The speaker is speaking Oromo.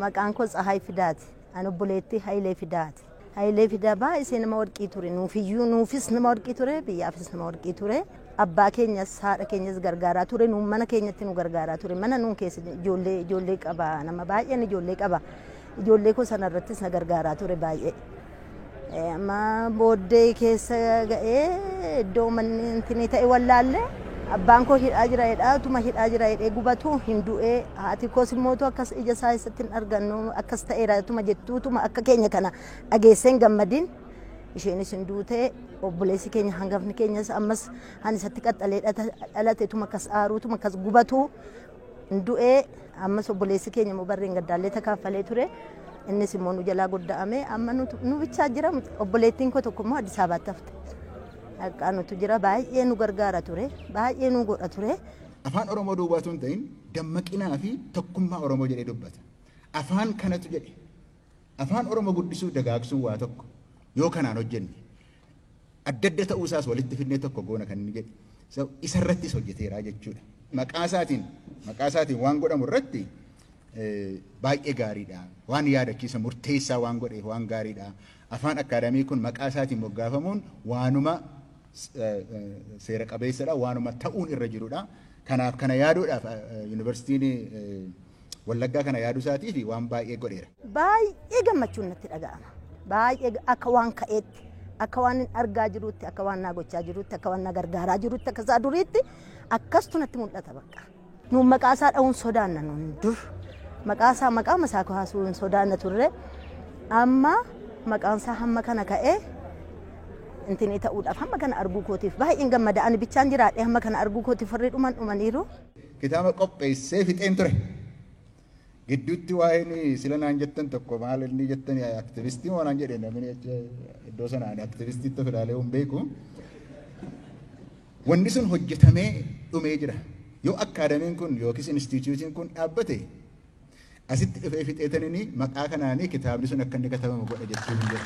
maqaan koo Tsahaay Fidaati. Ani obboleettii Hayilee Fidaati. Hayilee Fidaa baay'ee nama warqii ture. Nuufis nama warqii ture, biyyaafis nama warqii ture. Abbaa keenyas haadha keenyas gargaaraa ture. Nuun mana keenyatti nu gargaaraa ture. Mana nuun keessa ijoollee qaba. Nama baay'een ijoollee qaba. Ijoollee koo sanarrattis na gargaaraa ture baay'ee. Amma booddee keessa ga'ee iddoo manni intini ta'e wallaalle abbaan koo hidhaa jira jedhaa utuma hidhaa jira jedhee gubatu hin du'ee haati koos immoo akkas ija isaa isatti hin argannu akkas ta'eera utuma jettuutuma akka keenya kana dhageessee hin gammadin isheenis hin duutee obboleessi keenya hangafni keenyas ammas han isatti qaxxalee dhalate utuma akkas aaruutuma akkas gubatu hin du'ee ammas obboleessi keenya immoo barreen gaddaallee takaafalee ture. Innis immoo nu jalaa guddaa'ame amma nu bichaa jira obboleettiin koo tokko immoo Addis Ababaatti hafte. Akka nutu jira baay'ee nu gargaara ture baay'ee nu godha ture. Afaan Oromoo duwwaatu hin ta'in dammaqinaa fi tokkummaa Oromoo jedhee dubbata. Afaan kanatu jedhe afaan Oromoo guddisuu dagaagsuu waa tokko yoo kanaan hojjenne adda adda ta'uusaas walitti fidnee tokko goona kan inni jedhe isarrattis hojjeteeraa jechuudha. Maqaa isaatiin waan godhamu irratti baay'ee gaariidha. Waan yaadachiisa murteessaa waan godhe waan gaariidha. Afaan akaadaamii kun maqaa isaatiin moggaafamuun waanuma seera qabeessadha. Waanuma ta'uun irra jirudha. Kanaaf kana yaaduudhaaf yuunivarsiitiin Wallaggaa kana yaaduu isaatii fi waan baay'ee godheera. Baay'ee gammachuun natti dhaga'ama. Baay'ee akka waan ka'eetti akka waan argaa jirutti akka waan naa gochaa jirutti akka waan na gargaaraa jirutti akka isaa duriitti akkastu natti mul'ata bakka. Nuun maqaa isaa dha'uun sodaanna nuun dur. Maqaa masaa kaasuu hin sodaanna turre amma maqaan isaa hamma kana ka'ee intini ta'uudhaaf hamma kana arguu kootiif baay'een gammada ani bichaan jiraadhe hamma kana arguu kootiif warri dhumaniiru. Kitaaba qopheessee fixeen ture. Gidduutti waa'een sila naan jettan tokko maal inni jettan aktivistii moo naan jedhee namni iddoo sanaan aktivistiitti filaalee hin beeku. Wanni sun hojjetamee dhumee jira. Yoo akaadaamiin kun yookiis instituutiin kun dhaabbate asitti dhufee fixeetanii maqaa kanaanii kitaabni sun akka inni katabamu godha jechuun jira.